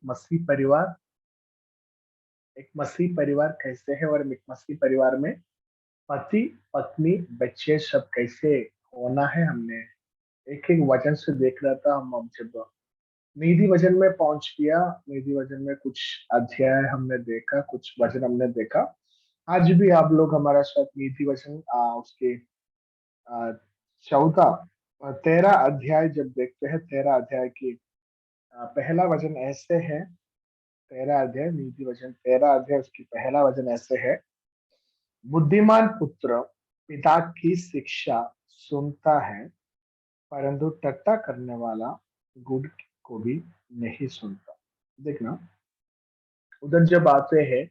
मसीह परिवार, एक मसीह परिवार कैसे है, और एक मसीह परिवार में पति पत्नी बच्चे सब कैसे होना है, हमने एक एक वचन से देख रहा था। हम अब जब नीति वचन में पहुंच गया, नीति वचन में कुछ अध्याय हमने देखा, कुछ वचन हमने देखा। आज भी आप लोग हमारा साथ नीति वचन उसके 14 13 अध्याय जब देखते हैं, 13 अध्याय की पहला वचन ऐसे है। 13 अध्याय नीति वचन, 13 अध्याय उसकी पहला वचन ऐसे है। बुद्धिमान पुत्र पिता की शिक्षा सुनता है, परंतु टट्टा करने वाला गुड को भी नहीं सुनता। देखना, उधर जब आते हैं,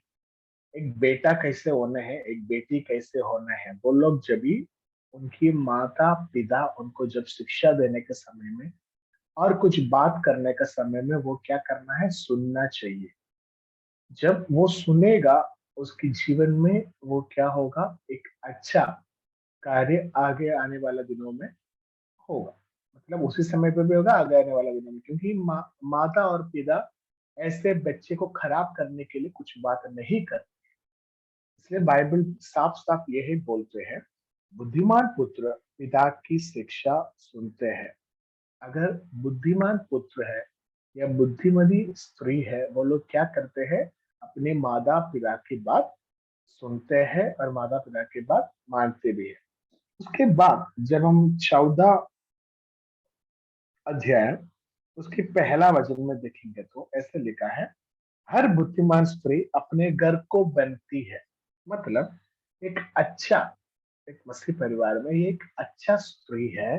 एक बेटा कैसे होना है, एक बेटी कैसे होना है, वो लोग जब भी उनकी माता पिता उनको जब शिक्षा देने के समय में और कुछ बात करने का समय में वो क्या करना है, सुनना चाहिए। जब वो सुनेगा, उसके जीवन में वो क्या होगा, एक अच्छा कार्य आगे आने वाला दिनों में होगा। मतलब उसी समय पे भी होगा, आगे आने वाला दिनों में, क्योंकि माता और पिता ऐसे बच्चे को खराब करने के लिए कुछ बात नहीं करते। इसलिए बाइबल साफ साफ यही बोलते हैं, बुद्धिमान पुत्र पिता की शिक्षा सुनते हैं। अगर बुद्धिमान पुत्र है या बुद्धिमती स्त्री है, वो लोग क्या करते हैं, अपने माता पिता की बात सुनते हैं और माता पिता की बात मानते भी है। उसके बाद जब हम 14 अध्याय उसकी पहला वचन में देखेंगे तो ऐसे लिखा है, हर बुद्धिमान स्त्री अपने घर को बनती है। मतलब एक अच्छा, एक मसीह परिवार में ये एक अच्छा स्त्री है,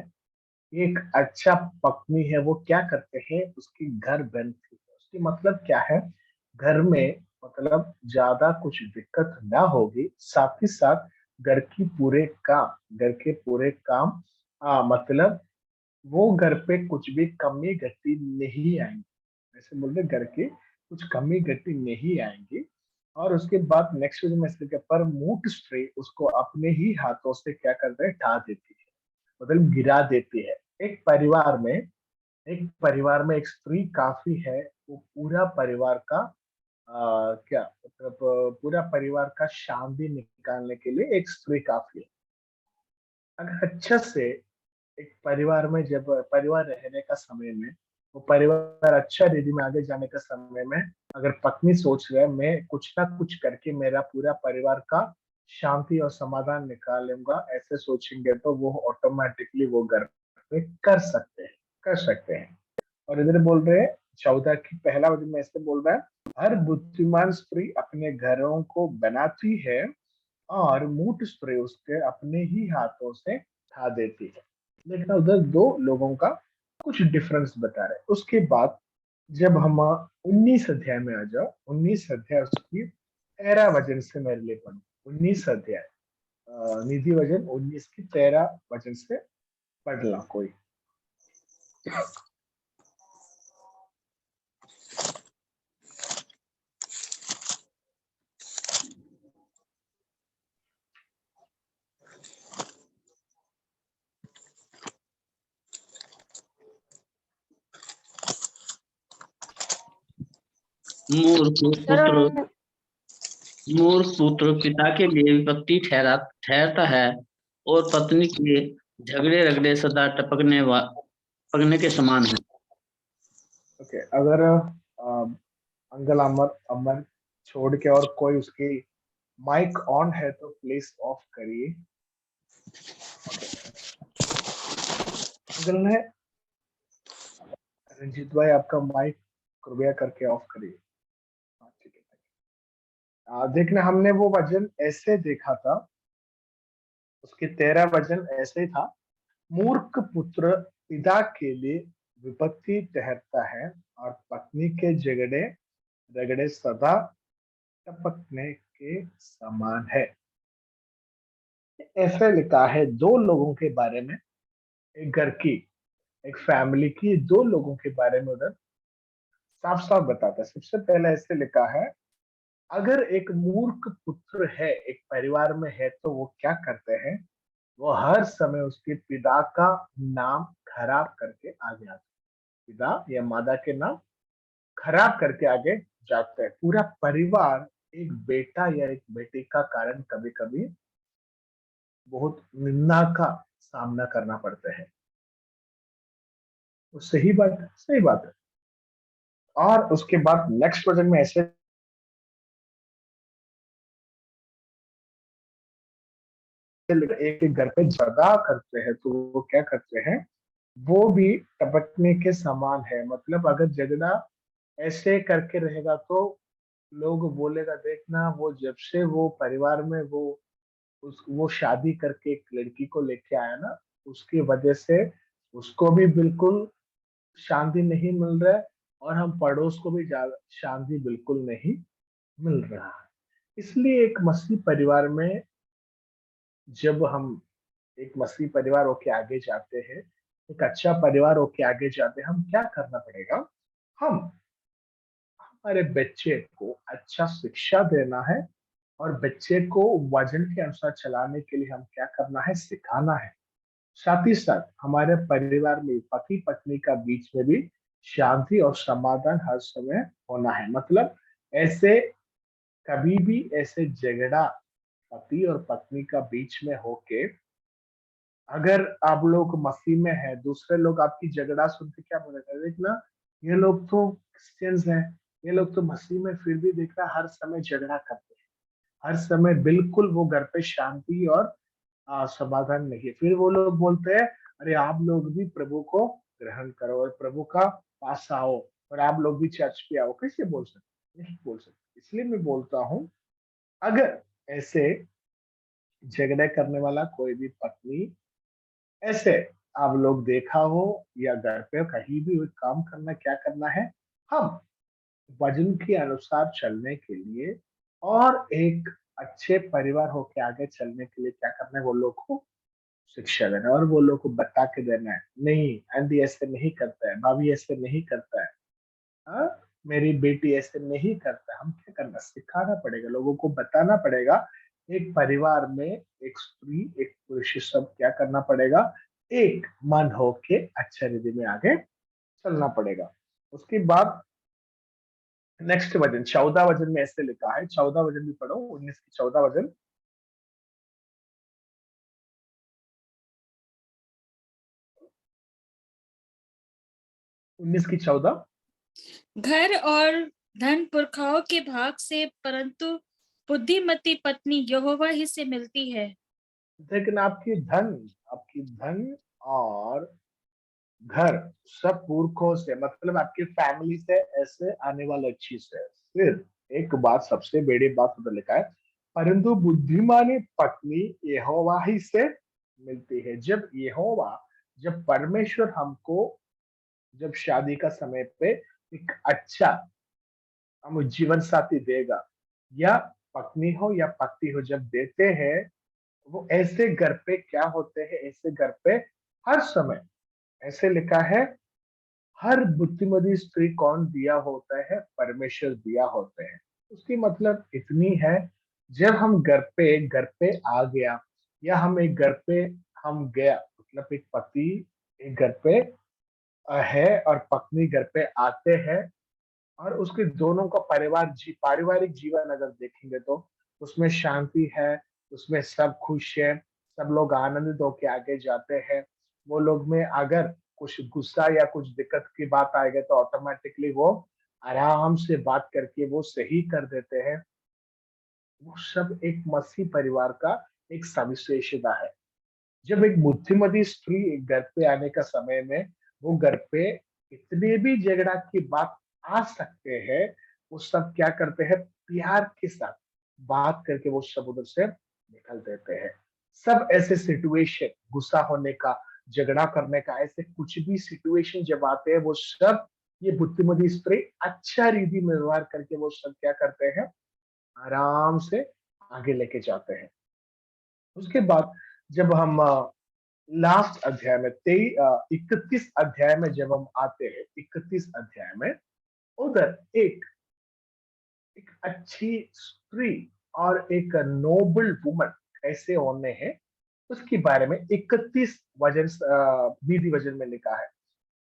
एक अच्छा पत्नी है, वो क्या करते हैं, उसकी घर बनती है। उसकी मतलब क्या है, घर में मतलब ज्यादा कुछ दिक्कत ना होगी, साथ ही साथ घर के पूरे काम मतलब वो घर पे कुछ भी कमी घटी नहीं आएंगी। ऐसे बोलते घर के कुछ कमी घटी नहीं आएंगी। और उसके बाद नेक्स्ट में इसके पर मूठ स्त्री उसको अपने ही हाथों से क्या करते हैं, ढा देती है, मतलब गिरा देती है। एक परिवार में एक स्त्री काफी है, वो पूरा परिवार का क्या मतलब पूरा परिवार का शांति निकालने के लिए एक स्त्री काफी है। अगर अच्छा से एक परिवार में जब परिवार रहने का समय में, वो परिवार अच्छा रीति में आगे जाने का समय में, अगर पत्नी सोच रहे मैं कुछ ना कुछ करके मेरा पूरा परिवार का शांति और समाधान निकाल लूंगा, ऐसे सोचेंगे तो वो ऑटोमेटिकली वो घर पे कर सकते हैं। और इधर बोल रहे हैं 14 की पहला वचन में ऐसे बोल रहा है, हर बुद्धिमान स्त्री अपने घरों को बनाती है और मूठ स्प्रे उसके अपने ही हाथों से खा देती है। देखना, उधर दो लोगों का कुछ डिफरेंस बता रहे हैं। उसके बाद जब हम 19 अध्याय में आ जाओ, 19 अध्याय उसकी 13 वचन से मेरे लिए पढ़ो। 19 अध्याय निधि वचन 19 की 13 वचन से पढ़ना कोई। मूर्ख पुत्र मूर्ख पुत्र पिता के लिए विपत्ति ठहरता है, और पत्नी के झगड़े रगड़े सदा टपकने के समान है। ओके, अगर अंकल अमर अमर छोड़ के और कोई उसकी माइक ऑन है तो प्लीज ऑफ करिए। अंकल ने, रंजीत भाई आपका माइक कृपया करके ऑफ करिए। हाँ, ठीक है। देखना, हमने वो वचन ऐसे देखा था, उसके 13 वचन ऐसे था, मूर्ख पुत्र पिता के लिए विपत्ति ठहरता है और पत्नी के झगड़े रगड़े सदा टपकने के समान है। ऐसे लिखा है दो लोगों के बारे में, एक घर की, एक फैमिली की दो लोगों के बारे में उधर साफ साफ बताता है। सबसे पहले ऐसे लिखा है, अगर एक मूर्ख पुत्र है एक परिवार में है तो वो क्या करते हैं, वो हर समय उसके पिता का नाम खराब करके आगे आते हैं। पिता या माता के नाम खराब करके आगे जाते हैं। पूरा परिवार एक बेटा या एक बेटी का कारण कभी कभी बहुत निंदा का सामना करना पड़ता है। तो सही बात है, सही बात है। और उसके बाद नेक्स्ट प्रोजेक्ट में ऐसे एक एक घर पे जगह करते हैं, तो वो क्या करते हैं, वो भी टपकने के समान है। मतलब अगर झगड़ा ऐसे करके रहेगा तो लोग बोलेगा, देखना वो जब से वो परिवार में वो शादी करके एक लड़की को लेके आया ना, उसकी वजह से उसको भी बिल्कुल शांति नहीं मिल रहा है, और हम पड़ोस को भी शांति बिल्कुल नहीं मिल रहा है। इसलिए एक मसीह परिवार में, जब हम एक मसीह परिवार होके आगे जाते हैं, एक अच्छा परिवार होके आगे जाते हैं, हम क्या करना पड़ेगा, हम हमारे बच्चे को अच्छा शिक्षा देना है, और बच्चे को वचन के अनुसार चलाने के लिए हम क्या करना है, सिखाना है। साथ ही साथ हमारे परिवार में पति पत्नी का बीच में भी शांति और समाधान हर समय होना है। मतलब ऐसे कभी भी ऐसे झगड़ा पति और पत्नी का बीच में होके, अगर आप लोग मसीह में है, दूसरे लोग आपकी झगड़ा सुन के क्या बोलेगा, देखना ये लोग तो क्रिश्चियंस हैं, ये लोग तो मसीह में, फिर भी देखना हर समय झगड़ा करते हैं, हर समय बिल्कुल वो घर पे शांति और समाधान नहीं है। फिर वो लोग बोलते हैं, अरे आप लोग भी प्रभु को ग्रहण करो और प्रभु का पास आओ, और आप लोग भी चर्च पे आओ। कैसे बोल सकते, नहीं बोल सकते। इसलिए मैं बोलता हूँ, अगर ऐसे झगड़े करने वाला कोई भी पत्नी, ऐसे आप लोग देखा हो, या घर पे कहीं भी काम करना, क्या करना है, हम वजन के अनुसार चलने के लिए और एक अच्छे परिवार होके आगे चलने के लिए क्या करना है, वो लोग को शिक्षा देना है, और वो लोग को बता के देना है, नहीं आंटी ऐसे नहीं करता है, भाभी ऐसे नहीं करता है, हाँ, मेरी बेटी ऐसे नहीं करता। हम क्या करना, सिखाना पड़ेगा, लोगों को बताना पड़ेगा। एक परिवार में एक स्त्री एक पुरुष सब क्या करना पड़ेगा, एक मन होके अच्छा रिधि में आगे चलना पड़ेगा। उसके बाद नेक्स्ट वजन, 14 वजन में ऐसे लिखा है, 14 वजन भी पढ़ो, 19 की 14 वजन। 19 की 14। घर और धन पुरखाओं के भाग से, परंतु बुद्धिमती पत्नी यहोवा ही से मिलती है। लेकिन आपकी धन और घर सब पुरखों से, मतलब आपकी फैमिली से ऐसे आने वाला चीज है। फिर एक बात, सबसे बड़ी बात उधर लिखा है, परंतु बुद्धिमानी पत्नी यहोवा ही से मिलती है। जब परमेश्वर हमको, जब शादी का समय पे एक अच्छा हम जीवन साथी देगा, या पत्नी हो या पति हो, जब देते हैं, वो ऐसे घर पे क्या होते हैं, ऐसे घर पे हर समय, ऐसे लिखा है, हर बुद्धिमती स्त्री कौन दिया होता है, परमेश्वर दिया होते हैं। उसकी मतलब इतनी है, जब हम घर पे आ गया, या हम एक घर पे हम गया, मतलब एक पति एक घर पे है और पत्नी घर पे आते हैं, और उसके दोनों का पारिवारिक जीवन अगर देखेंगे तो उसमें शांति है, उसमें सब खुश है, सब लोग आनंदित होके आगे जाते हैं। वो लोग में अगर कुछ गुस्सा या कुछ दिक्कत की बात आएगी, तो ऑटोमेटिकली वो आराम से बात करके वो सही कर देते हैं। वो सब एक मसीह परिवार का एक सविशेषता है। जब एक बुद्धिमती स्त्री एक घर पे आने का समय में, वो घर पे इतने भी झगड़ा की बात आ सकते हैं, वो सब क्या करते हैं, प्यार के साथ बात करके वो सब उधर से निकल देते हैं। सब ऐसे सिचुएशन, गुस्सा होने का, झगड़ा करने का, ऐसे कुछ भी सिचुएशन जब आते हैं, वो सब ये बुद्धिमती स्त्री अच्छा रीति में व्यवहार करके वो सब क्या करते हैं, आराम से आगे लेके जाते हैं। उसके बाद जब हम लास्ट अध्याय में 31 अध्याय में जब हम आते हैं, 31 अध्याय में उधर एक अच्छी स्त्री और एक नोबल वुमन कैसे होने हैं, उसके बारे में 31 वजन नीति वजन में लिखा है।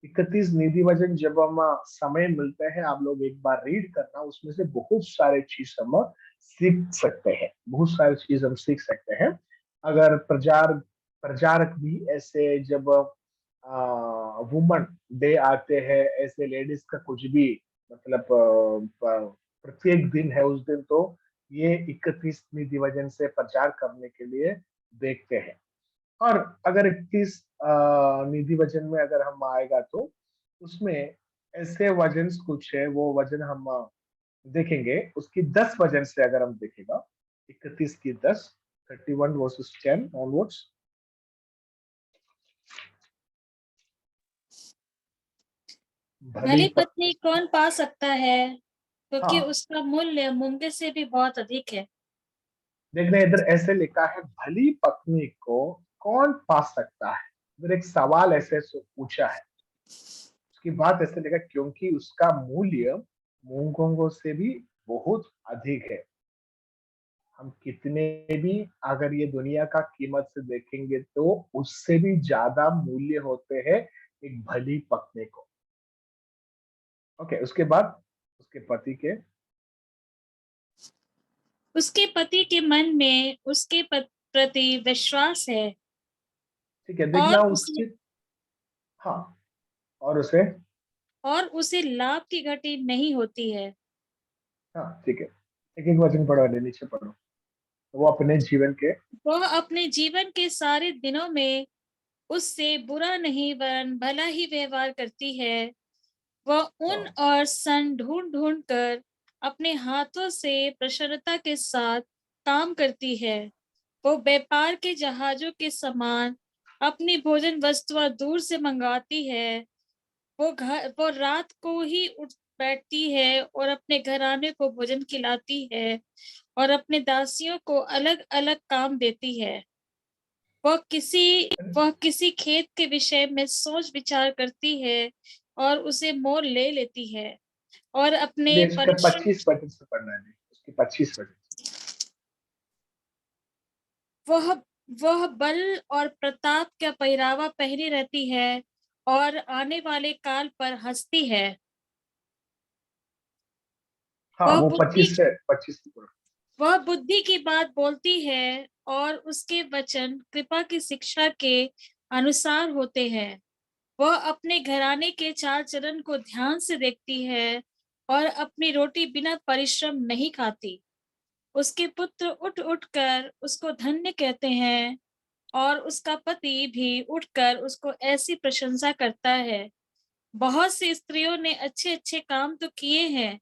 31 निधि वचन जब हम समय मिलते हैं, आप लोग एक बार रीड करना, उसमें से बहुत सारे चीज हम सीख सकते हैं, बहुत सारी चीज हम सीख सकते हैं। अगर प्रचारक भी ऐसे जब वुमन डे आते हैं, ऐसे लेडीज का कुछ भी मतलब प्रत्येक दिन है, उस दिन तो ये 31 निधि वचन से प्रचार करने के लिए देखते हैं। और अगर 31 निधि वचन में अगर हम आएगा तो उसमें ऐसे वजन कुछ है, वो वजन हम देखेंगे। उसकी 10 वजन से अगर हम देखेगा, 31 की 10, 31 वर्सेस 10 ऑनवर्ड्स। भली पत्नी कौन पा सकता है, क्योंकि हाँ, उसका मूल्य मूंगे से भी बहुत अधिक है। देखना इधर ऐसे लिखा है, भली पत्नी को कौन पा सकता है। इधर एक सवाल ऐसे पूछा है, उसकी बात ऐसे लिखा, क्योंकि उसका मूल्य मूंगों से भी बहुत अधिक है। हम कितने भी अगर ये दुनिया का कीमत से देखेंगे तो उससे भी ज्यादा मूल्य होते हैं एक भली पत्नी को। ओके, उसके बाद उसके पति के उसके पति के मन में उसके प्रति विश्वास है, ठीक है, और देखना उसे उसके। हाँ, और उसे। लाभ की घटी नहीं होती है। हाँ ठीक है, एक एक वचन पढ़ो, नीचे पढ़ो। वो अपने जीवन के वह अपने जीवन के सारे दिनों में उससे बुरा नहीं वरन भला ही व्यवहार करती है। वह ऊन हाँ, और सन ढूंढ ढूंढ कर अपने हाथों से प्रसन्नता के साथ काम करती है। वो व्यापार के जहाजों के समान अपनी भोजन वस्तुएं दूर से मंगाती है। वो रात को ही उठ बैठती है और अपने घराने को भोजन खिलाती है और अपने दासियों को अलग अलग काम देती है। वह किसी वह किसी खेत के विषय में सोच विचार करती है और उसे मोल ले लेती है और अपने अभी इसका परिश्रम 25 वचन से पढ़ना है, उसके 25 वचन। वह वह बल और प्रताप का पहरावा पहने रहती है और आने वाले काल पर हंसती है। हाँ, वह वो बुद्धि 25 से पढ़ो। वह बुद्धि की बात बोलती है और उसके वचन कृपा की शिक्षा के अनुसार होते हैं। वह अपने घराने के चाल चलन को ध्यान से देखती है और अपनी रोटी बिना परिश्रम नहीं खाती। उसके पुत्र उठ उठ कर उसको धन्य कहते हैं और उसका पति भी उठकर उसको ऐसी प्रशंसा करता है। बहुत सी स्त्रियों ने अच्छे अच्छे काम तो किए हैं,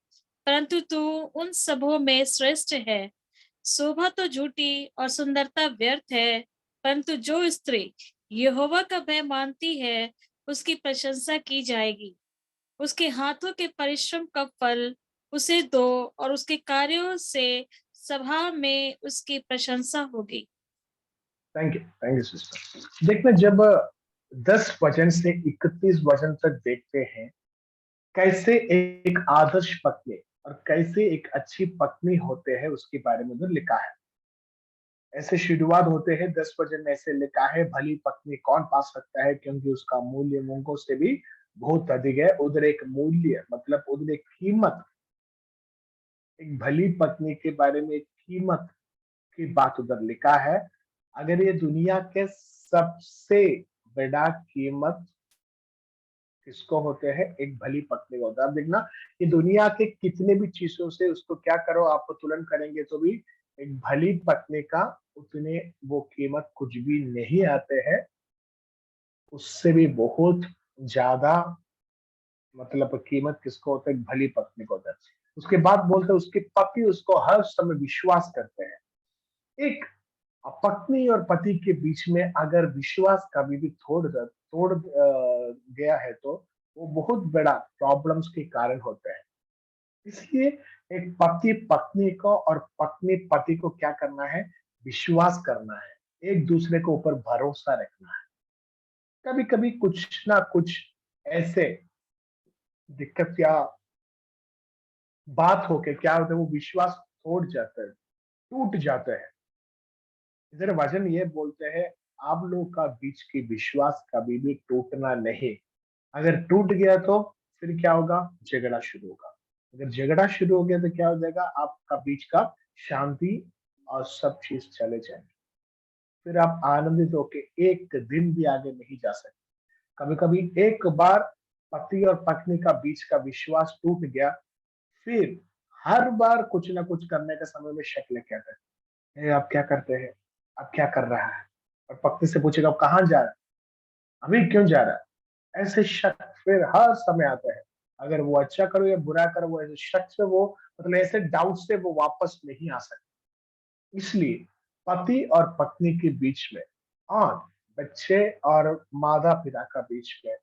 परंतु तू उन सबों में श्रेष्ठ है। शोभा तो झूठी और सुंदरता व्यर्थ है, परंतु जो स्त्री यहोवा का भय मानती है उसकी प्रशंसा की जाएगी। उसके हाथों के परिश्रम का फल उसे दो और उसके कार्यों से सभा में उसकी प्रशंसा होगी। Thank you sister. देखना जब 10 वचन से 31 वचन तक देखते हैं, कैसे एक आदर्श पत्नी और कैसे एक अच्छी पत्नी होते हैं उसके बारे में उधर लिखा है। ऐसे शुरुआत होते हैं 10 वचन में, ऐसे लिखा है, भली पत्नी कौन पा सकता है, क्योंकि उसका मूल्य मूंगों से भी बहुत अधिक है। उधर एक मूल्य मतलब उधर एक कीमत, एक भली पत्नी के बारे में एक कीमत की बात उधर लिखा है। अगर ये दुनिया के सबसे बड़ा कीमत किसको होते हैं, एक भली पत्नी को होता है। आप देखना, ये दुनिया के कितने भी चीजों से उसको क्या करो आप तुलन करेंगे तो भी एक भली पत्नी का उतने वो कीमत कुछ भी नहीं आते हैं। उससे भी बहुत ज्यादा मतलब कीमत किसको होता है, एक भली पत्नी को होता है। उसके बाद बोलते हैं उसके पति उसको हर समय विश्वास करते हैं। एक पत्नी और पति के बीच में अगर विश्वास कभी भी तोड़ गया है तो वो बहुत बड़ा प्रॉब्लम्स के कारण होते हैं। इसलिए एक पति पत्नी को और पत्नी पति को क्या करना है, विश्वास करना है, एक दूसरे के ऊपर भरोसा रखना है। कभी कभी कुछ ना कुछ ऐसे दिक्कत या बात होके क्या होता है, वो विश्वास तोड़ जाता है, टूट जाता है। इधर वचन ये बोलते हैं, आप लोग का बीच की विश्वास कभी भी टूटना नहीं। अगर टूट गया तो फिर क्या होगा, झगड़ा शुरू होगा। अगर झगड़ा शुरू हो गया तो क्या हो जाएगा, आपका बीच का शांति और सब चीज चले जाएंगे। फिर आप आनंदित होके एक दिन भी आगे नहीं जा सकते। कभी कभी एक बार पति और पत्नी का बीच का विश्वास टूट गया, फिर हर बार कुछ ना कुछ करने के समय में शक लेके आता है, "ए, आप क्या करते हैं, आप क्या कर रहा है?" और पत्नी से पूछेगा, "आप कहाँ जा रहा है, अभी क्यों जा रहा है?" ऐसे शक फिर हर समय आता है। अगर वो अच्छा करो या बुरा करो, वो ऐसे शक से वो, मतलब ऐसे डाउट से वो वापस नहीं आ सकते। इसलिए पति और पत्नी के बीच में और बच्चे और माता पिता का बीच में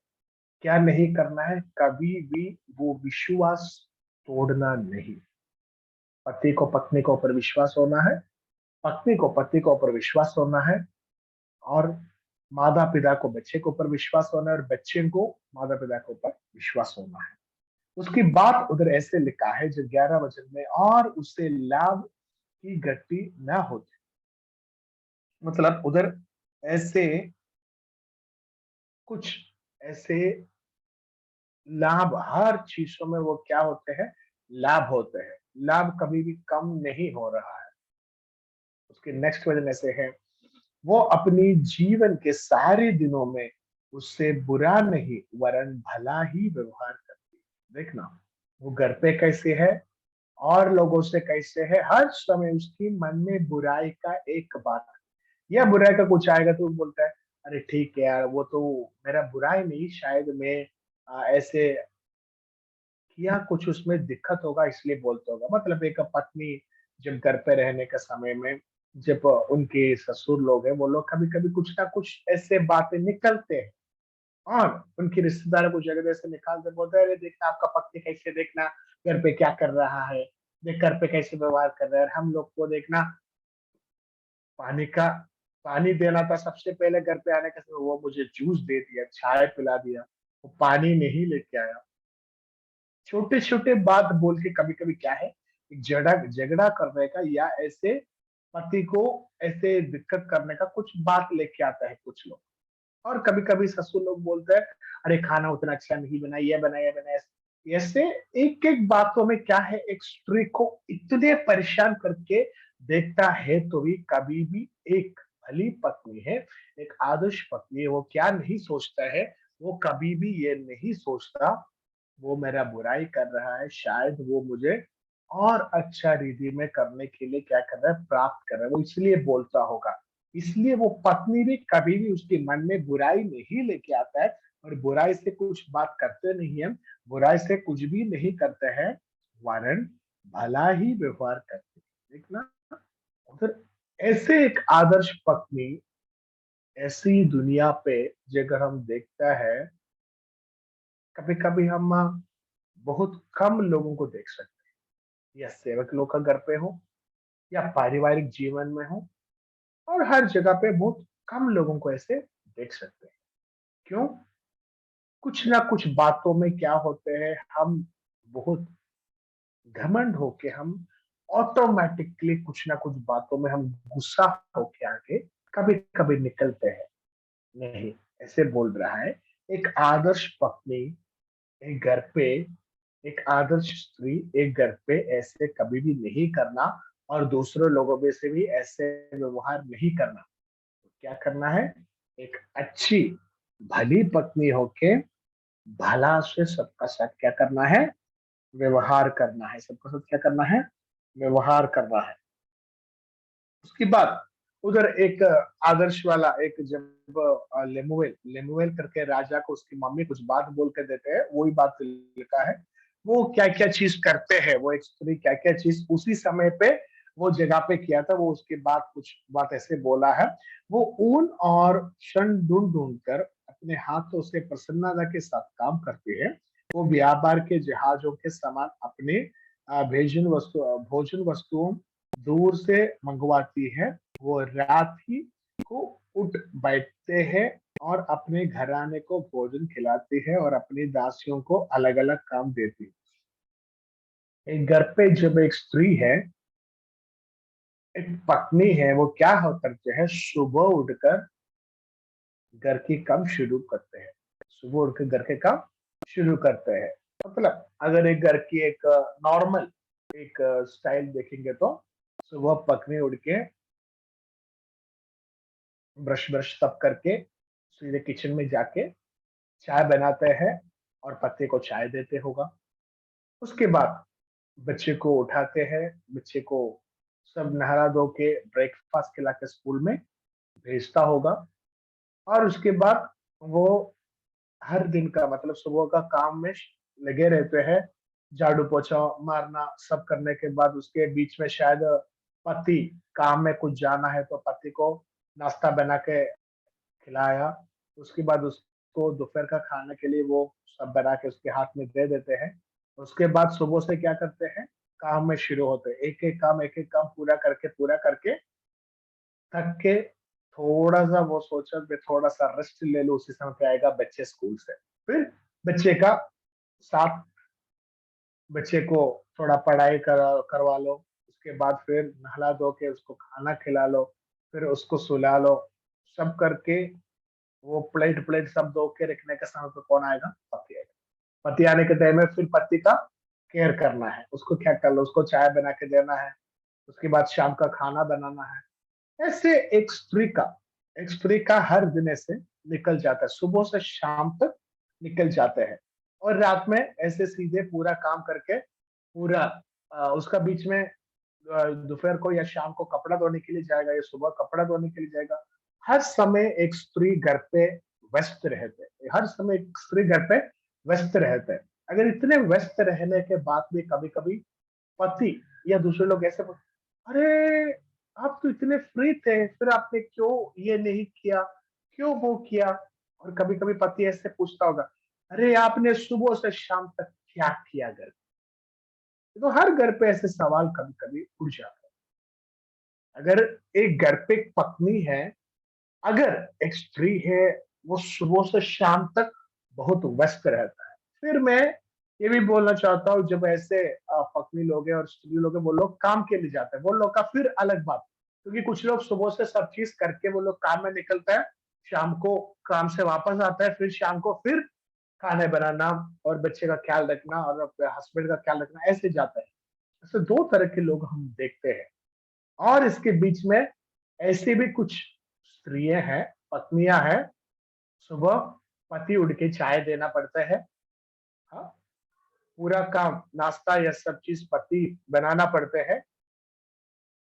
क्या नहीं करना है, कभी भी वो विश्वास तोड़ना नहीं। पति को पत्नी के ऊपर विश्वास होना है, पत्नी को पति के ऊपर विश्वास होना है, और माता पिता को बच्चे के ऊपर विश्वास होना है, और बच्चे को माता पिता के ऊपर विश्वास होना है। उसकी बात उधर ऐसे लिखा है जो 11 वचन में, और उससे लाभ की गति न होती। मतलब उधर ऐसे कुछ ऐसे लाभ, हर चीजों में वो क्या होते हैं, लाभ होते हैं। लाभ कभी भी कम नहीं हो रहा है। उसके नेक्स्ट वर्जन ऐसे है, वो अपनी जीवन के सारे दिनों में उससे बुरा नहीं वरन भला ही व्यवहार करती है। देखना, वो घर पे कैसे है और लोगों से कैसे है, हर समय उसकी मन में बुराई का एक बात है। या बुराई का कुछ आएगा तो वो बोलता है, अरे ठीक है यार, वो तो मेरा बुराई नहीं, शायद मैं ऐसे किया, कुछ उसमें दिक्कत होगा इसलिए बोलते होगा। मतलब एक पत्नी जब घर पे रहने के समय में, जब उनके ससुर लोग हैं, वो लोग कभी कभी कुछ ना कुछ ऐसे बातें निकलते हैं, और उनके रिश्तेदार कुछ जगह ऐसे निकालते, बोलते हैं, अरे देखना आपका पति कैसे, देखना घर पे क्या कर रहा है, देख घर पे कैसे व्यवहार कर रहा है। हम लोग को देखना, पानी का पानी देना था सबसे पहले घर पे आने के समय, वो मुझे जूस दे दिया, चाय पिला दिया, वो पानी नहीं लेके आया। छोटे छोटे बात बोल के कभी कभी क्या है, झगड़ा झगड़ा करने का, या ऐसे पति को ऐसे दिक्कत करने का कुछ बात लेके आता है कुछ लोग। और कभी कभी ससुर लोग बोलते हैं, अरे खाना उतना अच्छा नहीं बना, ये बना, ये बना, ऐसे एक एक बातों में क्या है, एक स्त्री को इतने परेशान करके देखता है, तो भी कभी भी एक भली पत्नी है, एक आदर्श पत्नी है, वो क्या नहीं सोचता है, वो कभी भी ये नहीं सोचता वो मेरा बुराई कर रहा है, शायद वो मुझे और अच्छा रीति में करने के लिए क्या कर रहा है, प्राप्त कर रहा है, वो इसलिए बोलता होगा। इसलिए वो पत्नी भी कभी भी उसके मन में बुराई नहीं लेके आता है, और बुराई से कुछ बात करते नहीं है, बुराई से कुछ भी नहीं करते हैं, वरन भला ही व्यवहार करते हैं। देखना उधर ऐसे एक आदर्श पत्नी, ऐसी दुनिया पे अगर हम देखता है, कभी कभी हम बहुत कम लोगों को देख सकते हैं, या सेवक लोग का घर पे हो, या पारिवारिक जीवन में हो, और हर जगह पे बहुत कम लोगों को ऐसे देख सकते हैं। क्यों? कुछ ना कुछ बातों में क्या होते हैं, हम बहुत घमंड होके, हम ऑटोमेटिकली कुछ ना कुछ बातों में हम गुस्सा होके आके कभी कभी निकलते हैं। नहीं, ऐसे बोल रहा है, एक आदर्श पत्नी एक घर पे, एक आदर्श स्त्री एक घर पे ऐसे कभी भी नहीं करना, और दूसरे लोगों में से भी ऐसे व्यवहार नहीं करना। तो क्या करना है, एक अच्छी भली पत्नी होके भला से सबका साथ क्या करना है, व्यवहार करना है, सबका साथ क्या करना है, व्यवहार करना है। उसके बाद उधर एक आदर्श वाला, एक जब लेमुएल लेमुएल करके राजा को उसकी मम्मी कुछ बात बोल के देते हैं, वही बात लिखा है, वो क्या क्या चीज करते हैं, वो एक स्त्री क्या क्या चीज उसी समय पे वो जगह पे किया था, वो उसके बाद कुछ बात ऐसे बोला है। वो ऊन और शन ढूंढ ढूंढ कर अपने हाथों से प्रसन्नता के साथ काम करती है। वो व्यापार के जहाजों के समान अपने भोजन वस्तुओं दूर से मंगवाती है। वो रात ही को उठ बैठते हैं और अपने घराने को भोजन खिलाती है, और अपनी दासियों को अलग अलग काम देती है। एक घर पे जब एक स्त्री है, एक पत्नी है, वो क्या करते हैं, सुबह उठकर घर की काम शुरू करते हैं। सुबह उठ के घर के काम शुरू करते हैं। मतलब अगर एक घर की एक नॉर्मल एक स्टाइल देखेंगे तो सुबह पत्नी उठ के ब्रश ब्रश सब करके सीधे किचन में जाके चाय बनाते हैं और पति को चाय देते होगा। उसके बाद बच्चे को उठाते हैं, बच्चे को सब नहला धो के ब्रेकफास्ट खिला के स्कूल में भेजता होगा। और उसके बाद वो हर दिन का मतलब सुबह का काम में लगे रहते हैं। झाड़ू पोछा मारना सब करने के बाद उसके बीच में शायद पति काम में कुछ जाना है तो पति को नाश्ता बना के खिलाया। उसके बाद उसको दोपहर का खाने के लिए वो सब बना के उसके हाथ में दे देते हैं। उसके बाद सुबह से क्या करते हैं, काम में शुरू होते हैं। एक एक काम पूरा करके थक के थोड़ा सा वो सोचा मैं थोड़ा सा रेस्ट ले लूं, उसी समय पे आएगा बच्चे स्कूल से। फिर बच्चे का साथ बच्चे को थोड़ा पढ़ाई करवा लो। उसके बाद फिर नहला धो के उसको खाना खिला लो, फिर उसको सुला लो। सब करके वो प्लेट प्लेट सब धो के रखने के समय पे कौन आएगा, पति आएगा। पति आने के टाइम में फिर पति का केयर करना है, उसको क्या कर लो, उसको चाय बना के देना है। उसके बाद शाम का खाना बनाना है। ऐसे एक स्त्री का हर दिन ऐसे निकल जाता है, सुबह से शाम तक निकल जाते हैं। और रात में ऐसे सीधे पूरा काम करके पूरा उसका बीच में दोपहर को या शाम को कपड़ा धोने के लिए जाएगा या सुबह कपड़ा धोने के लिए जाएगा। हर समय एक स्त्री घर पे व्यस्त रहते हैं, हर समय एक स्त्री घर पे व्यस्त रहते हैं। अगर इतने व्यस्त रहने के बाद भी कभी कभी पति या दूसरे लोग ऐसे अरे आप तो इतने फ्री थे, फिर आपने क्यों ये नहीं किया, क्यों वो किया। और कभी कभी पति ऐसे पूछता होगा, अरे आपने सुबह से शाम तक क्या किया घर पे? तो हर घर पे ऐसे सवाल कभी कभी उठ जाते हैं। अगर एक घर पे एक पत्नी है, अगर एक स्त्री है, वो सुबह से शाम तक बहुत व्यस्त रहता है। फिर मैं ये भी बोलना चाहता हूँ, जब ऐसे पत्नी लोग हैं और स्त्री लोग हैं, वो लोग काम के लिए जाते हैं, वो लोग का फिर अलग बात। क्योंकि कुछ लोग सुबह से सब चीज करके वो लोग काम में निकलते हैं, शाम को काम से वापस आता है, फिर शाम को फिर खाने बनाना और बच्चे का ख्याल रखना और हस्बैंड का ख्याल रखना, ऐसे जाता है। ऐसे दो तरह के लोग हम देखते हैं। और इसके बीच में ऐसे भी कुछ स्त्रियां हैं, पत्नियां हैं, सुबह पति उठ के चाय देना पड़ता है। हाँ, पूरा काम नाश्ता या सब चीज पति बनाना पड़ते हैं।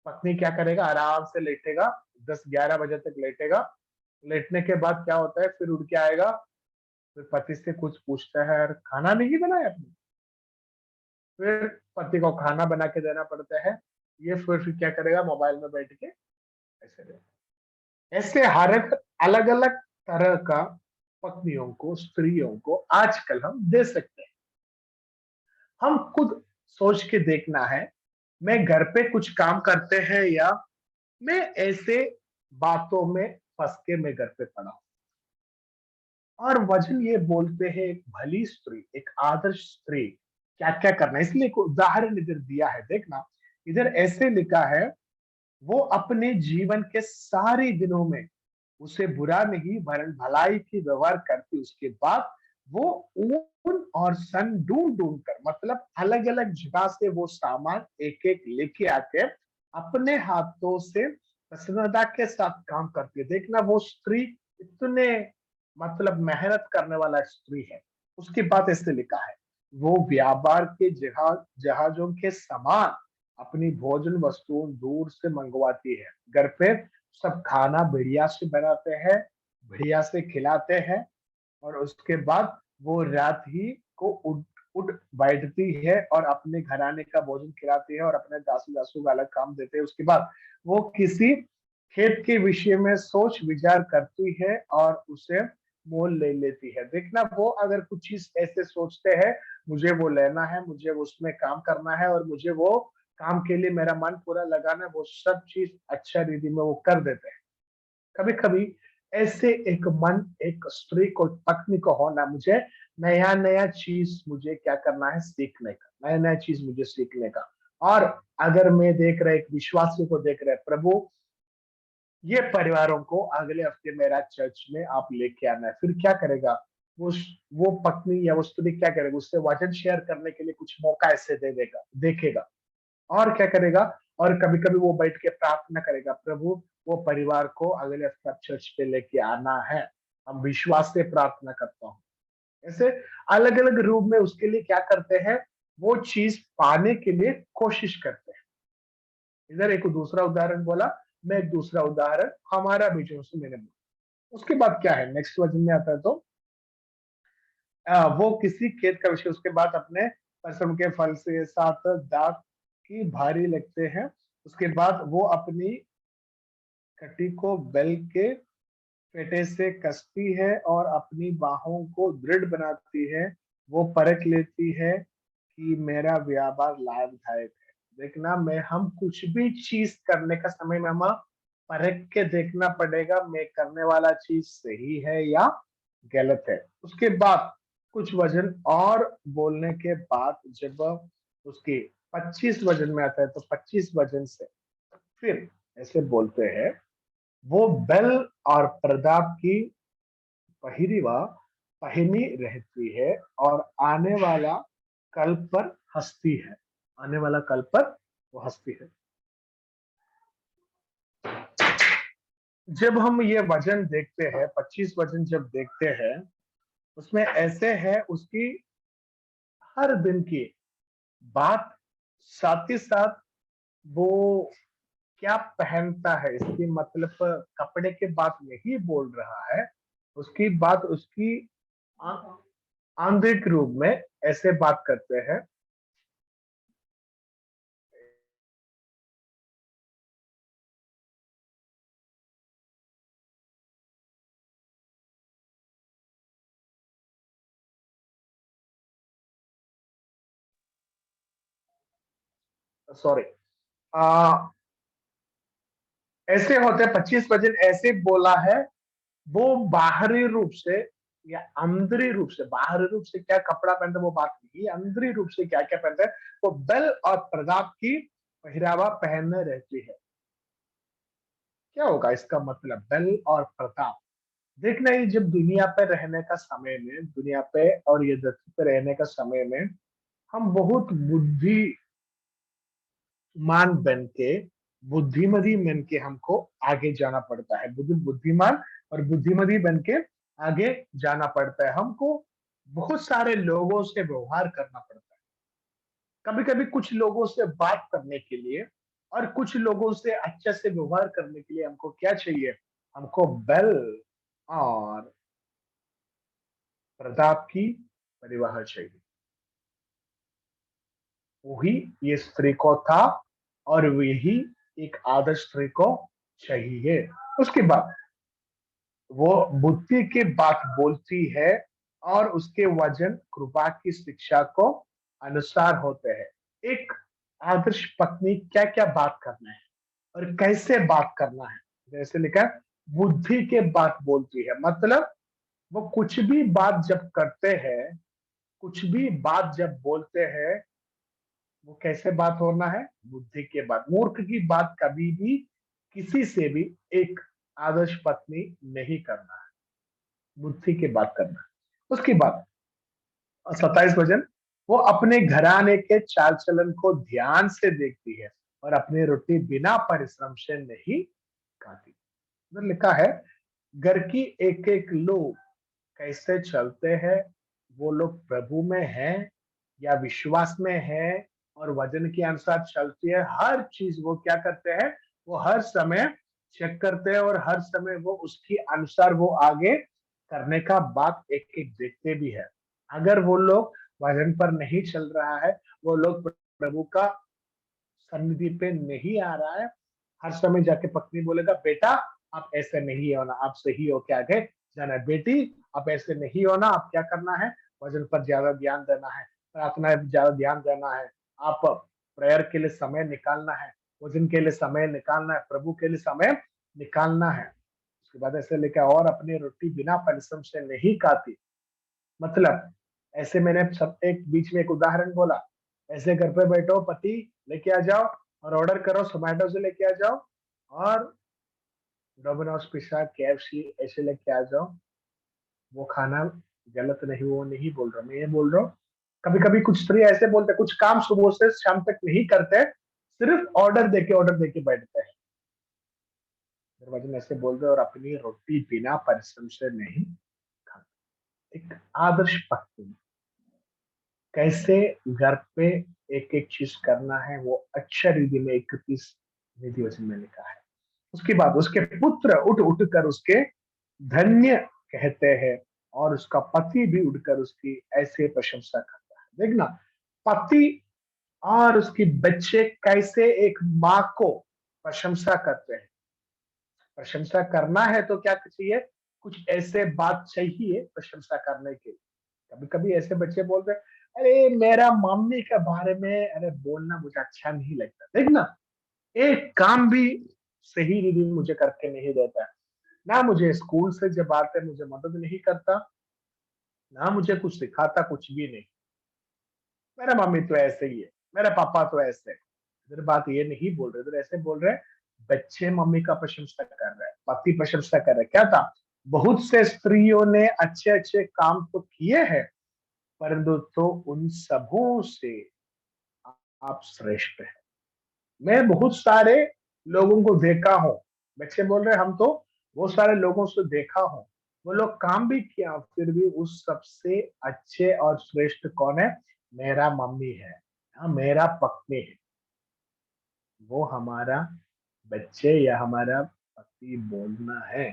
पत्नी क्या करेगा, आराम से लेटेगा, 10-11 बजे तक लेटेगा। लेटने के बाद क्या होता है, फिर उठ के आएगा, फिर पति से कुछ पूछता है, यार खाना नहीं बनाया आपने? फिर पति को खाना बना के देना पड़ता है। ये फिर क्या करेगा, मोबाइल में बैठ के ऐसे रहेगा। ऐसे हर एक अलग अलग तरह का पत्नियों को, स्त्रियों को आजकल हम दे सकते हैं। हम खुद सोच के देखना है, मैं घर पे कुछ काम करते हैं या मैं ऐसे बातों में फंस के मैं घर पे पड़ा हूं। और वचन ये बोलते हैं एक भली स्त्री, एक आदर्श स्त्री क्या क्या करना है। इसलिए एक उदाहरण इधर दिया है, देखना इधर ऐसे लिखा है, वो अपने जीवन के सारे दिनों में उसे बुरा नहीं वरन भलाई की व्यवहार करती। उसके बाद वो ऊन और सन ढूंढ ढूंढ कर, मतलब अलग अलग जगह से वो सामान एक एक लेके आके अपने हाथों से प्रसन्नता के साथ काम करती है। देखना वो स्त्री इतने मतलब मेहनत करने वाला स्त्री है। उसकी बात ऐसे लिखा है, वो व्यापार के जहाजों के समान अपनी भोजन वस्तुओं दूर से मंगवाती है। घर पे सब खाना बढ़िया से बनाते हैं, बढ़िया से खिलाते हैं। और उसके बाद वो रात ही को उठ उठ बैठती है और अपने घराने का भोजन खिलाती है और अपने दासी दासू का अलग काम देते हैं। उसके बाद वो किसी खेत के विषय में सोच विचार करती है और उसे मोल ले लेती है। देखना वो अगर कुछ चीज ऐसे सोचते हैं, मुझे वो लेना है, मुझे उसमें काम करना है और मुझे वो काम के लिए मेरा मन पूरा लगाना है, वो सब चीज अच्छा रीति में वो कर देते हैं। कभी कभी ऐसे एक मन एक स्त्री को, पत्नी को होना, मुझे नया नया चीज मुझे क्या करना है, सीखने का, नया नया चीज मुझे सीखने का। और अगर मैं देख रहा, एक विश्वासी को देख रहे, प्रभु ये परिवारों को अगले हफ्ते मेरा चर्च में आप लेके आना है, फिर क्या करेगा, वो पत्नी या वो स्त्री क्या करेगा, उससे वचन शेयर करने के लिए कुछ मौका ऐसे दे देगा, देखेगा। और क्या करेगा, और कभी कभी वो बैठ के प्रार्थना करेगा, प्रभु वो परिवार को अगले हफ्ते चर्च पे लेके आना है, हम विश्वास से प्रार्थना करता हूँ। ऐसे अलग अलग रूप में उसके लिए क्या करते हैं, वो चीज पाने के लिए कोशिश करते हैं। इधर एक दूसरा उदाहरण बोला, मैं एक दूसरा उदाहरण हमारा बीजों से मैंने बोला। उसके बाद क्या है, नेक्स्ट वचन में आता है तो वो किसी खेत का विषय, उसके बाद अपने पसम के फल से साथ दाग की भारी लगते हैं। उसके बाद वो अपनी कटी को बैल के पेटे से कसती है और अपनी बाहों को दृढ़ बनाती है। वो परख लेती है कि मेरा व्यापार लाभदायक है। देखना, मैं हम कुछ भी चीज करने का समय में हम परख के देखना पड़ेगा, मैं करने वाला चीज सही है या गलत है। उसके बाद कुछ वजन और बोलने के बाद जब उसके 25 वजन में आता है तो 25 वजन से फिर ऐसे बोलते हैं, वो बल और प्रताप की पहिरीवा पहनी रहती है और आने वाला कल पर हंसती है। आने वाला कल पर वो हंसती है। जब हम ये वजन देखते हैं, 25 वजन जब देखते हैं, उसमें ऐसे है उसकी हर दिन की बात, साथ ही साथ वो क्या पहनता है, इसकी मतलब कपड़े के बात नहीं बोल रहा है, उसकी बात उसकी आ- आंतरिक रूप में ऐसे बात करते हैं। सॉरी, ऐसे होते 25 वचन ऐसे बोला है, वो बाहरी रूप से या अंदरी रूप से, बाहरी रूप से क्या कपड़ा पहनते वो बात नहीं, अंदरी रूप से क्या क्या पहनते हैं, वो बल और प्रताप की पहरावा पहनने रहती है। क्या होगा इसका मतलब, बल और प्रताप? देखना ही, जब दुनिया पे रहने का समय में, दुनिया पे और ये धरती पे रहने का समय में हम बहुत बुद्धिमान बन के, बुद्धिमती बन के हमको आगे जाना पड़ता है। बुद्धिमान और बुद्धिमती बन के आगे जाना पड़ता है। हमको बहुत सारे लोगों से व्यवहार करना पड़ता है। कभी कभी कुछ लोगों से बात करने के लिए और कुछ लोगों से अच्छे से व्यवहार करने के लिए हमको क्या चाहिए, हमको बल और प्रताप की परिवार चाहिए। वही ये स्त्री को था और वही एक आदर्श स्त्री को चाहिए। उसके बाद वो बुद्धि की बात बोलती है और उसके वचन कृपा की शिक्षा को अनुसार होते हैं। एक आदर्श पत्नी क्या क्या बात करना है और कैसे बात करना है, जैसे लिखा है, बुद्धि के बात बोलती है। मतलब वो कुछ भी बात जब करते हैं, कुछ भी बात जब बोलते हैं, वो कैसे बात होना है, बुद्धि के बात। मूर्ख की बात कभी भी किसी से भी एक आदर्श पत्नी नहीं करना है, बुद्धि की बात करना है। उसके बाद 27 वचन, वो अपने घराने के चाल चलन को ध्यान से देखती है और अपनी रोटी बिना परिश्रम से नहीं खाती। उधर लिखा है, घर की एक एक लोग कैसे चलते हैं, वो लोग प्रभु में हैं या विश्वास में हैं और वजन के अनुसार चलती है। हर चीज वो क्या करते हैं, वो हर समय चेक करते हैं और हर समय वो उसके अनुसार वो आगे करने का बात एक एक देखते भी है। अगर वो लोग वजन पर नहीं चल रहा है, वो लोग प्रभु का सन्निधि पे नहीं आ रहा है, हर समय जाके पत्नी बोलेगा, बेटा आप ऐसे नहीं होना, आप सही हो के आगे जाना है, बेटी आप ऐसे नहीं होना, आप क्या करना है, वजन पर ज्यादा ध्यान देना है, प्रार्थना ज्यादा ध्यान देना है, आप प्रेयर के लिए समय निकालना है, वजन के लिए समय निकालना है, प्रभु के लिए समय निकालना है। उसके बाद ऐसे लिखा, और अपनी रोटी बिना परिश्रम से नहीं खाती। मतलब ऐसे मैंने सब एक बीच में एक उदाहरण बोला, ऐसे घर पे बैठो, पति लेके आ जाओ और ऑर्डर करो, जोमेटो से लेके आ जाओ और डोमिनोज, पिज्जा, केएफसी ऐसे लेके आ जाओ, वो खाना गलत नहीं, वो नहीं बोल रहा, मैं ये बोल रहा हूँ कभी कभी कुछ स्त्री ऐसे बोलते हैं, कुछ काम सुबह से शाम तक नहीं करते, सिर्फ ऑर्डर देके बैठते हैं। वचन ऐसे बोल रहे और अपनी रोटी बिना परिश्रम से नहीं खाते। एक आदर्श पत्नी कैसे घर पे एक एक चीज करना है, वो अच्छा रीति में 31 नीति वचन में लिखा है। उसके बाद उसके पुत्र उठ उठ कर उसके धन्य कहते हैं, और उसका पति भी उठकर उसकी ऐसे प्रशंसा करता है। देखना, पति और उसकी बच्चे कैसे एक माँ को प्रशंसा करते हैं। प्रशंसा करना है तो क्या चाहिए, कुछ ऐसे बात चाहिए प्रशंसा करने के लिए। कभी कभी ऐसे बच्चे बोलते हैं, अरे मेरा मम्मी के बारे में अरे बोलना मुझे अच्छा नहीं लगता। देखना, एक काम भी सही रीति मुझे करके नहीं देता, ना मुझे स्कूल से जब आते मुझे मदद नहीं करता, ना मुझे कुछ सिखाता, कुछ भी नहीं। मेरा मम्मी तो ऐसे ही है, मेरा पापा तो ऐसे है। इधर बात ये नहीं बोल रहे, इधर ऐसे बोल रहे हैं, बच्चे मम्मी का प्रशंसा कर रहे हैं, पति प्रशंसा कर रहे हैं। क्या था, बहुत से स्त्रियों ने अच्छे अच्छे काम तो किए हैं, परंतु तो उन सबों से आप श्रेष्ठ हैं। मैं बहुत सारे लोगों को देखा हूं, बच्चे बोल रहे हम तो बहुत सारे लोगों से देखा हूं, वो लोग काम भी किया, फिर भी उस सबसे अच्छे और श्रेष्ठ कौन है, मेरा मम्मी है, हाँ मेरा पत्नी है। वो हमारा बच्चे या हमारा पति बोलना है।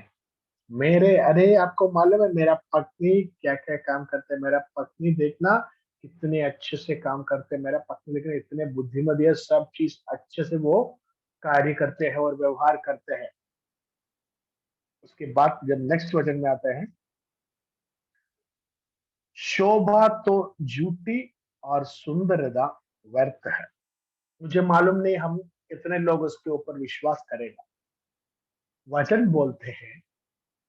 मेरे, अरे आपको मालूम है मेरा पत्नी क्या क्या काम करते हैं, मेरा पत्नी देखना कितने अच्छे से काम करते हैं, मेरा पत्नी देखना इतने बुद्धिमती है, सब चीज अच्छे से वो कार्य करते हैं और व्यवहार करते हैं। उसके बाद जब नेक्स्ट वचन में आते हैं, शोभा तो झूठी और सुंदरता व्यर्थ है। मुझे मालूम नहीं हम कितने लोग उसके ऊपर विश्वास करेगा। वचन बोलते हैं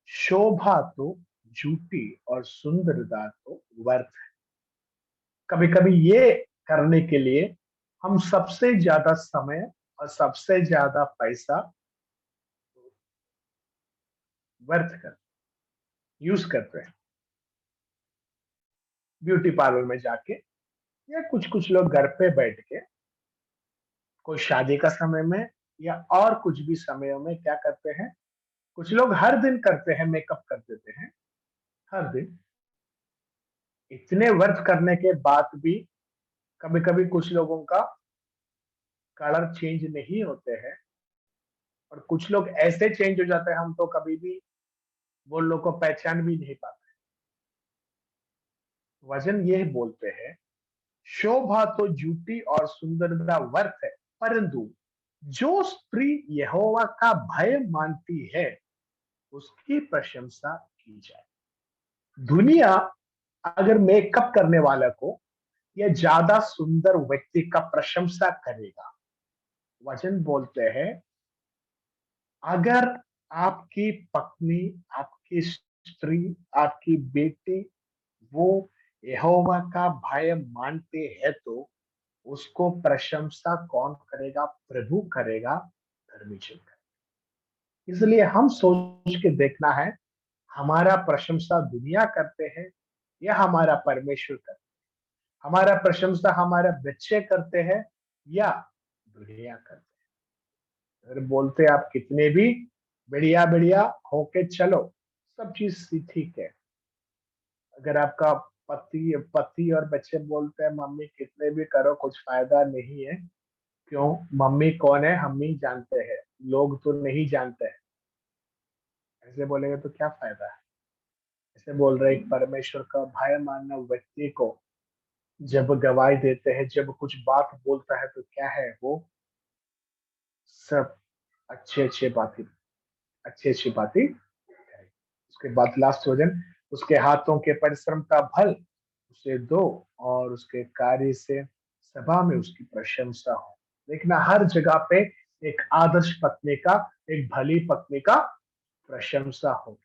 शोभा तो झूठी और सुंदरता तो व्यर्थ है। कभी कभी ये करने के लिए हम सबसे ज्यादा समय और सबसे ज्यादा पैसा व्यर्थ कर यूज करते हैं। ब्यूटी पार्लर में जाके, या कुछ कुछ लोग घर पे बैठ के, कोई शादी का समय में या और कुछ भी समयों में क्या करते हैं, कुछ लोग हर दिन करते हैं, मेकअप कर देते हैं हर दिन। इतने वर्क करने के बाद भी कभी कभी कुछ लोगों का कलर चेंज नहीं होते हैं, और कुछ लोग ऐसे चेंज हो जाते हैं हम तो कभी भी वो लोग को पहचान भी नहीं पाते। वचन ये बोलते हैं शोभा तो झूठी और सुंदरता व्यर्थ है, परंतु जो स्त्री यहोवा का भय मानती है उसकी प्रशंसा की जाए। दुनिया अगर मेकअप करने वाले को या ज्यादा सुंदर व्यक्ति का प्रशंसा करेगा, वचन बोलते हैं अगर आपकी पत्नी, आपकी स्त्री, आपकी बेटी वो यहोवा का भय मानते हैं तो उसको प्रशंसा कौन करेगा, प्रभु करेगा, धर्मीजन करेगा। इसलिए हम सोच के देखना है, हमारा प्रशंसा दुनिया करते हैं या हमारा परमेश्वर करते हैं, हमारा प्रशंसा हमारे बच्चे करते हैं या दुनिया करते हैं। अगर बोलते आप कितने भी बढ़िया बढ़िया होके चलो, सब चीज ठीक है। अगर आपका पति और बच्चे बोलते हैं मम्मी कितने भी करो कुछ फायदा नहीं है, क्यों, मम्मी कौन है हम ही जानते हैं, लोग तो नहीं जानते हैं, ऐसे बोलेंगे तो क्या फायदा है। ऐसे बोल रहे एक परमेश्वर का भय मानना व्यक्ति को जब गवाही देते हैं, जब कुछ बात बोलता है तो क्या है, वो सब अच्छे अच्छे बातें, अच्छी अच्छी बातें करें। उसके बाद लास्ट वचन, उसके हाथों के परिश्रम का फल उसे दो और उसके कार्य से सभा में उसकी प्रशंसा हो। देखना हर जगह पे एक आदर्श पत्नी का, एक भली पत्नी का प्रशंसा हो।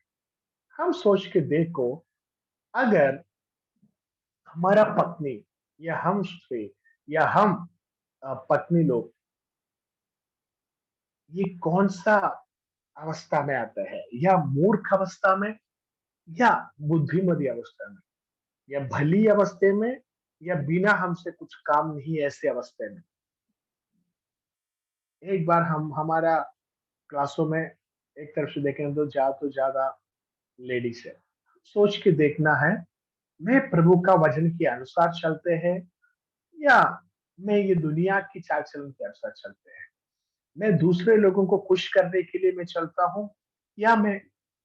हम सोच के देखो, अगर हमारा पत्नी या हम स्त्री या हम पत्नी लोग, ये कौन सा अवस्था में आता है, या मूर्ख अवस्था में या बुद्धिमती अवस्था में। या भली अवस्थे में या बिना हमसे कुछ काम नहीं ऐसे अवस्थे में। एक बार हम हमारा क्लासों में एक तरफ से देखें तो ज्यादा लेडीज है। सोच के देखना है, मैं प्रभु का वचन के अनुसार चलते हैं या मैं ये दुनिया की चाल चलन के अनुसार चलते हैं। मैं दूसरे लोगों को खुश करने के लिए मैं चलता हूँ या मैं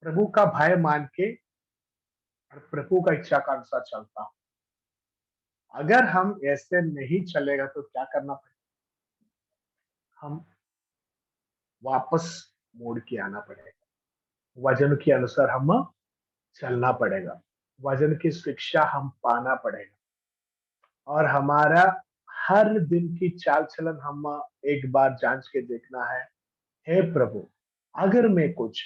प्रभु का भय मान के और प्रभु का इच्छा का अनुसार चलता हूँ। अगर हम ऐसे नहीं चलेगा तो क्या करना पड़ेगा? हम वापस मोड़ के आना पड़ेगा, वचन के अनुसार हम चलना पड़ेगा, वचन की शिक्षा हम पाना पड़ेगा और हमारा हर दिन की चाल चलन हम एक बार जांच के देखना है। हे प्रभु, अगर मैं कुछ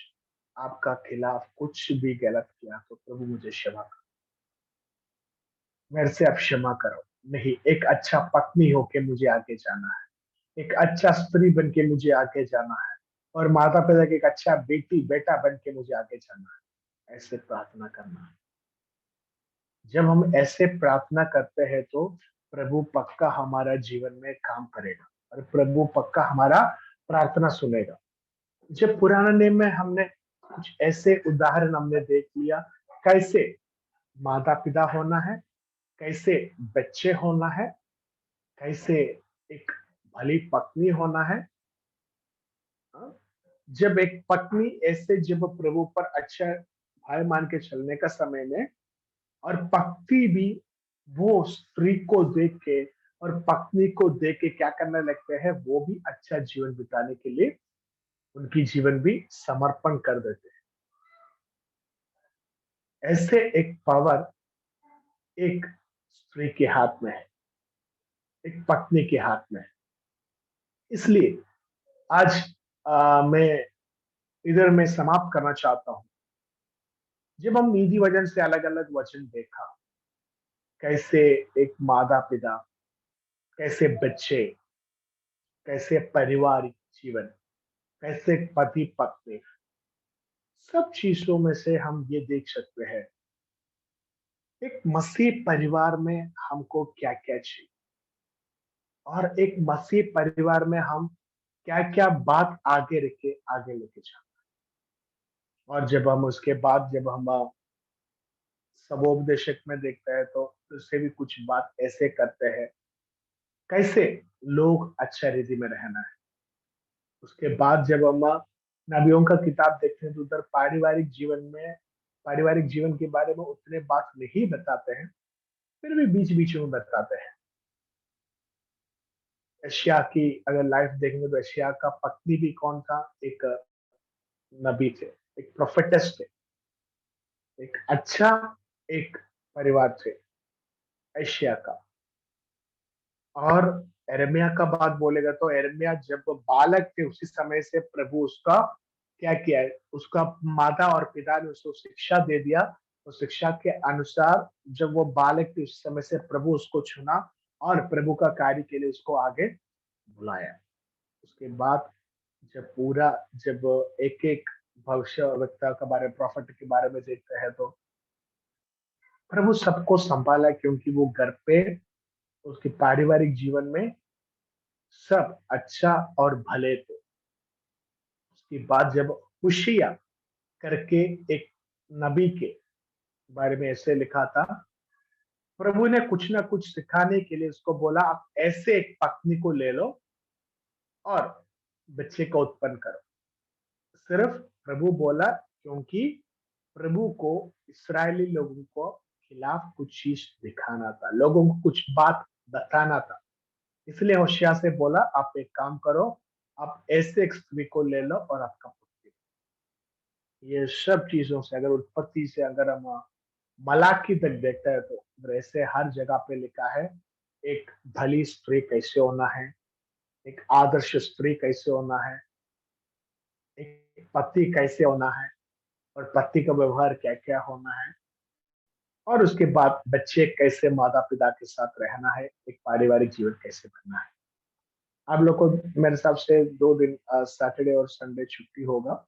आपका खिलाफ कुछ भी गलत किया तो प्रभु मुझे क्षमा करो, मेरे से आप क्षमा करो। नहीं, एक अच्छा पत्नी होके मुझे आगे जाना है, एक अच्छा स्त्री बन के मुझे आगे जाना है और माता पिता के एक अच्छा बेटी बेटा बन के मुझे आगे जाना है। ऐसे प्रार्थना करना है। जब हम ऐसे प्रार्थना करते हैं तो प्रभु पक्का हमारा जीवन में काम करेगा और प्रभु पक्का हमारा प्रार्थना सुनेगा। जब पुराने नियम में हमने कुछ ऐसे उदाहरण हमने देख लिया, कैसे माता पिता होना है, कैसे बच्चे होना है, कैसे एक भली पत्नी होना है। हाँ? जब एक पत्नी ऐसे जब प्रभु पर अच्छा भाई मान के चलने का समय में और पत्नी भी वो स्त्री को देख के और पत्नी को देख के क्या करने लगते हैं, वो भी अच्छा जीवन बिताने के लिए उनकी जीवन भी समर्पण कर देते हैं। ऐसे एक पावर एक स्त्री के हाथ में है, एक पत्नी के हाथ में है। इसलिए आज मैं इधर मैं समाप्त करना चाहता हूं। जब हम नीति वचन से अलग अलग वचन देखा, कैसे एक माता पिता, कैसे बच्चे, कैसे पारिवारिक जीवन, कैसे पति पत्नी, सब चीजों में से हम ये देख सकते हैं एक मसीह परिवार में हमको क्या क्या चाहिए और एक मसीह परिवार में हम क्या क्या बात आगे रखे आगे लेके जाए। और जब हम उसके बाद जब हम सबोपदेशक में देखते हैं तो उससे भी कुछ बात ऐसे करते हैं, कैसे लोग अच्छा रीति में रहना है। उसके बाद जब हम नबियों का किताब देखते हैं तो उधर पारिवारिक जीवन के बारे में उतने बात नहीं बताते हैं, फिर भी बीच बीच में बताते हैं। एशिया की अगर लाइफ देखेंगे तो एशिया का पत्नी भी कौन था? एक नबी थे, एक प्रोफेटस थे, एक अच्छा एक परिवार थे एशिया का। और यिर्मयाह का बात बोलेगा तो यिर्मयाह जब बालक थे उसी समय से प्रभु उसका क्या किया है, उसका माता और पिता ने उसको शिक्षा दे दिया। तो शिक्षा के अनुसार जब वो बालक थे उस समय से प्रभु उसको चुना और प्रभु का कार्य के लिए उसको आगे बुलाया। उसके बाद जब पूरा जब एक एक भविष्यवक्ता के बारे में प्रॉफिट के बारे में देखते हैं तो प्रभु सबको संभाला, क्योंकि वो घर पे उसके पारिवारिक जीवन में सब अच्छा और भले थे। उसके बाद जब हुशिया करके एक नबी के बारे में ऐसे लिखा था, प्रभु ने कुछ ना कुछ सिखाने के लिए उसको बोला, आप ऐसे एक पत्नी को ले लो और बच्चे को उत्पन्न करो। सिर्फ प्रभु बोला क्योंकि प्रभु को इस्राएली लोगों को खिलाफ कुछ चीज दिखाना था, लोगों को कुछ बात बताना था। इसलिए होशियार से बोला, आप एक काम करो, आप ऐसे एक स्त्री को ले लो और आपका पुत्र। ये सब चीजों से अगर उत्पत्ति से अगर हम मलाकी तक देखते हैं तो ऐसे हर जगह पे लिखा है एक भली स्त्री कैसे होना है, एक आदर्श स्त्री कैसे होना है, एक पति कैसे होना है और पति का व्यवहार क्या क्या होना है, और उसके बाद बच्चे कैसे माता पिता के साथ रहना है, एक पारिवारिक जीवन कैसे बनना है। आप लोग को मेरे हिसाब से 2 दिन सैटरडे और संडे छुट्टी होगा,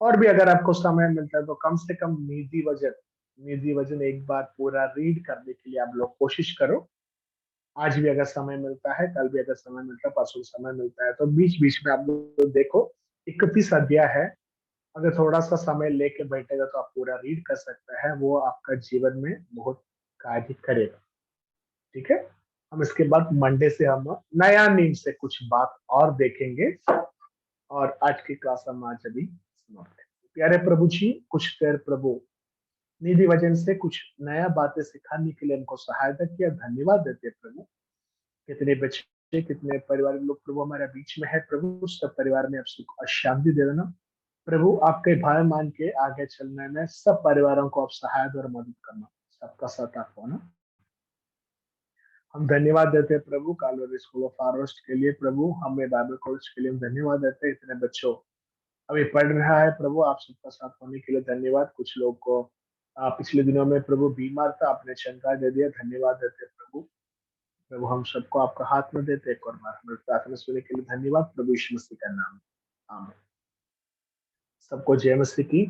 और भी अगर आपको समय मिलता है तो कम से कम नीति वचन निधि वचन एक बार पूरा रीड करने के लिए आप लोग कोशिश करो। आज भी अगर समय मिलता है, कल भी अगर समय मिलता है, परसों समय मिलता है, तो बीच बीच में आप लोग देखो। 31 अध्याय है, अगर थोड़ा सा समय लेके बैठेगा तो आप पूरा रीड कर सकते हैं, वो आपका जीवन में बहुत कार्य करेगा। ठीक है, हम इसके बाद मंडे से हम नया नीम से कुछ बात और देखेंगे, और आज की क्लास हम आज अभी समाप्त है। प्यारे प्रभु जी, कुछ देर प्रभु निधि वचन से कुछ नया बातें सिखाने के लिए हमको सहायता किया, धन्यवाद देते हैं प्रभु। कितने बच्चे, कितने परिवार लोग प्रभु हमारे बीच में है प्रभु, सब परिवार में आप सुख और शांति दे देना प्रभु। आपके भाई मान के आगे चलने में सब परिवारों को आप सहायता और मदद करना, सबका साथ आप होना। हम धन्यवाद देते हैं प्रभु कालवरी स्कूल ऑफ फॉरेस्ट के लिए प्रभु, हमें बाइबल कॉलेज के लिए हम धन्यवाद देते हैं। इतने बच्चों अभी पढ़ रहा है प्रभु, आप सबका साथ होने के लिए धन्यवाद। कुछ लोग को पिछले दिनों में प्रभु बीमार था, आपने चंगा दे दिया, धन्यवाद देते हैं प्रभु। प्रभु हम सबको आपका हाथ में देते हैं, एक और बार हमें प्रार्थना सुनने के लिए धन्यवाद प्रभु यीशु मसीह का नाम, आमीन। सबको जय मसीह की